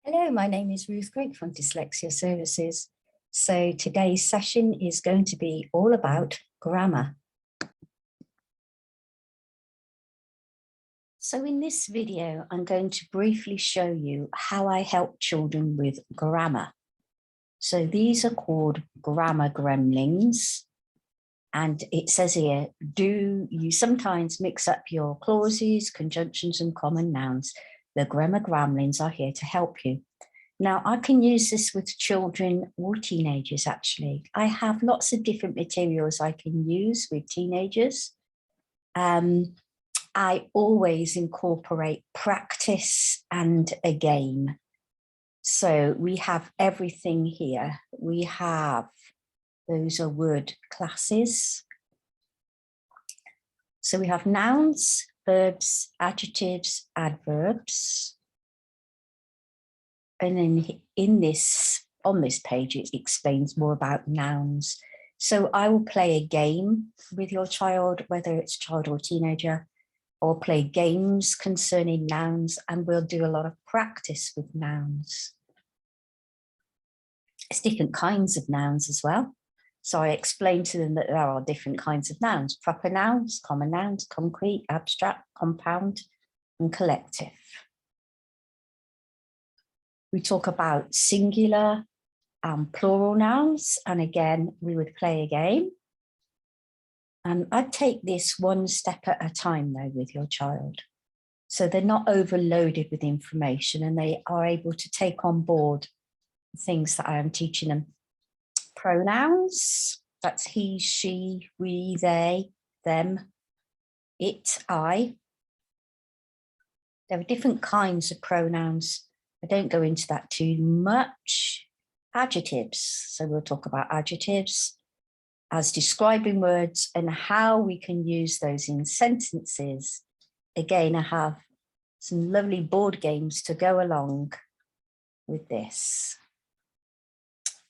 Hello, my name is Ruth Grigg from Dyslexia Services. So today's session is going to be all about grammar. So in this video, I'm going to briefly show you how I help children with grammar. So these are called grammar gremlins. And it says here, do you sometimes mix up your clauses, conjunctions and common nouns? The grammar gremlins are here to help you. Now, I can use this with children or teenagers, actually. I have lots of different materials I can use with teenagers. I always incorporate practice and a game. So we have everything here. We have, those are word classes. So we have nouns, verbs, adjectives, adverbs. And then in this, on this page, it explains more about nouns. So I will play a game with your child, whether it's child or teenager, or play games concerning nouns, and we'll do a lot of practice with nouns. It's different kinds of nouns as well. So I explain to them that there are different kinds of nouns: proper nouns, concrete, abstract, compound, and collective. We talk about singular and plural nouns, and again, we would play a game. And I'd take this one step at a time though with your child. So they're not overloaded with information and they are able to take on board things that I am teaching them. Pronouns, that's he, she, we, they, them, it, I. There are different kinds of pronouns. I don't go into that too much. Adjectives, so we'll talk about adjectives as describing words and how we can use those in sentences. Again, I have some lovely board games to go along with this.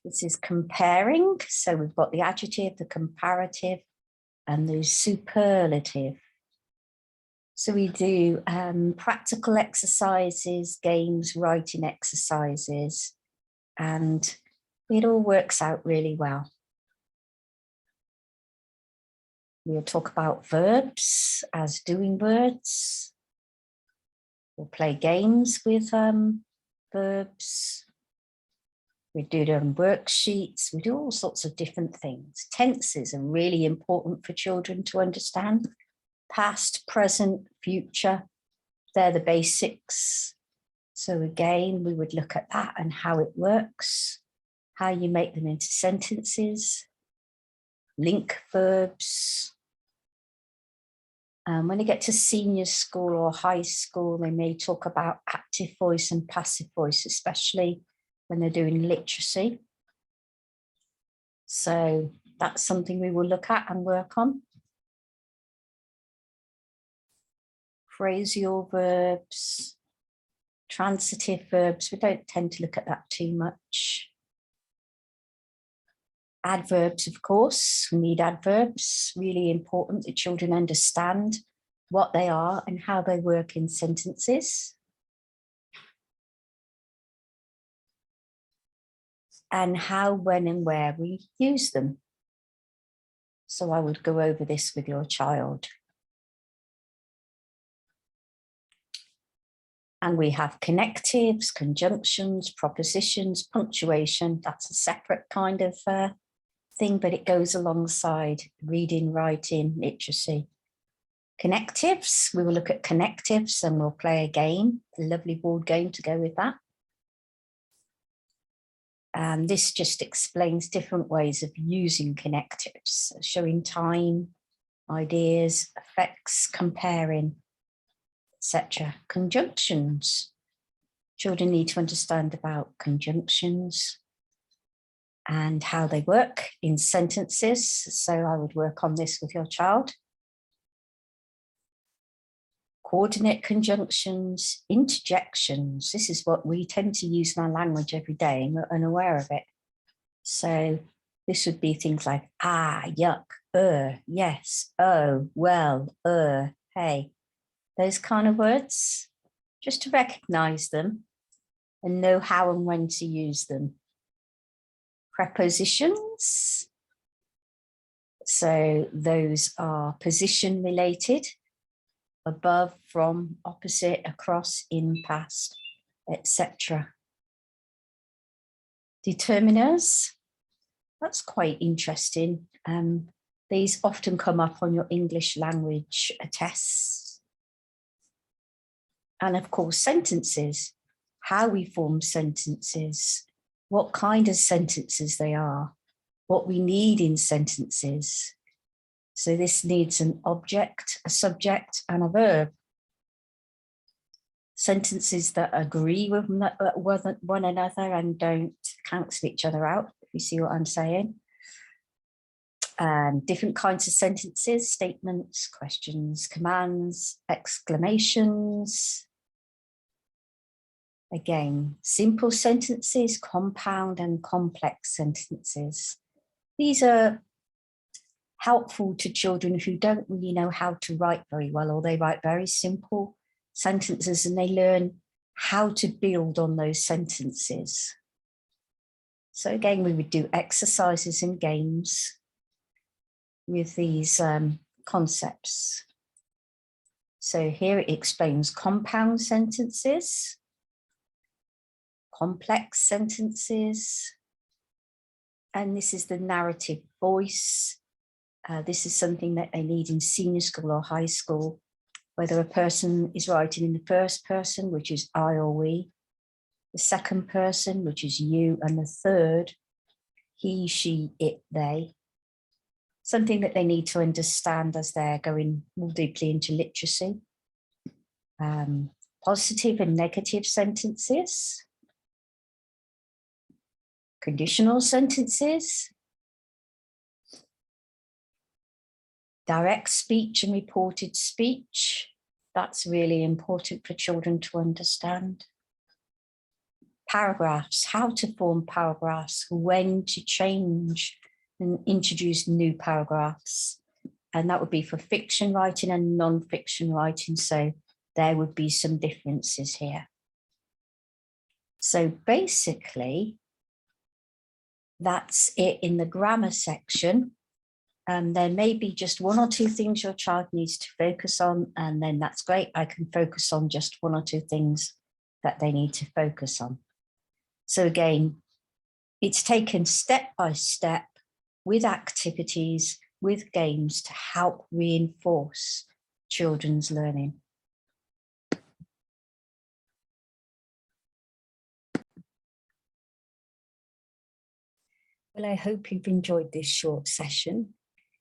This is comparing, so we've got the adjective, the comparative, and the superlative. So we do practical exercises, games, writing exercises, and it all works out really well. We'll talk about verbs as doing words. We'll play games with verbs. We do them worksheets. We do all sorts of different things. Tenses are really important for children to understand. Past, present, future, they're the basics. So again, we would look at that and how it works, how you make them into sentences, link verbs. When they get to senior school or high school, they may talk about active voice and passive voice, especially when they're doing literacy. So that's something we will look at and work on. Phrasal verbs, transitive verbs, we don't tend to look at that too much. Adverbs, of course, we need adverbs, really important that children understand what they are and how they work in sentences. And how, when and where we use them. So I would go over this with your child. And we have connectives, conjunctions, propositions, punctuation. That's a separate kind of thing, but it goes alongside reading, writing, literacy. Connectives, we will look at connectives and we'll play a game, a lovely board game to go with that. And this just explains different ways of using connectives, showing time, ideas, effects, comparing, etc. Conjunctions. Children need to understand about conjunctions and how they work in sentences. So I would work on this with your child. Coordinate conjunctions, interjections. This is what we tend to use in our language every day and we're unaware of it. So this would be things like yuck, yes, oh, well, hey. Those kind of words, just to recognize them and know how and when to use them. Prepositions. So those are position related, above, from, opposite, across, in, past, etc. Determiners, that's quite interesting. These often come up on your English language tests. And of course, sentences, how we form sentences, what kind of sentences they are, what we need in sentences. So this needs an object, a subject, and a verb. Sentences that agree with one another and don't cancel each other out, if you see what I'm saying. Different kinds of sentences, statements, questions, commands, exclamations. Again, simple sentences, compound and complex sentences. These are helpful to children who don't really know how to write very well, or they write very simple sentences and they learn how to build on those sentences. So again, we would do exercises and games with these concepts. So here it explains compound sentences, complex sentences, and this is the narrative voice. This is something that they need in senior school or high school, whether a person is writing in the first person, which is I or we, the second person, which is you, and the third, he, she, it, they. Something that they need to understand as they're going more deeply into literacy. Positive and negative sentences. Conditional sentences. Direct speech and reported speech. That's really important for children to understand. Paragraphs, how to form paragraphs, when to change and introduce new paragraphs. And that would be for fiction writing and non-fiction writing. So there would be some differences here. So basically, that's it in the grammar section. There may be just one or two things your child needs to focus on, and then that's great. I can focus on just one or two things that they need to focus on. So again, it's taken step by step with activities, with games to help reinforce children's learning. Well, I hope you've enjoyed this short session.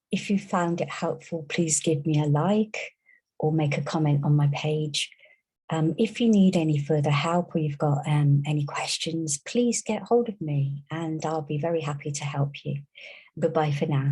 If you found it helpful, please give me a like or make a comment on my page. If you need any further help or you've got any questions, please get hold of me and I'll be very happy to help you. Goodbye for now.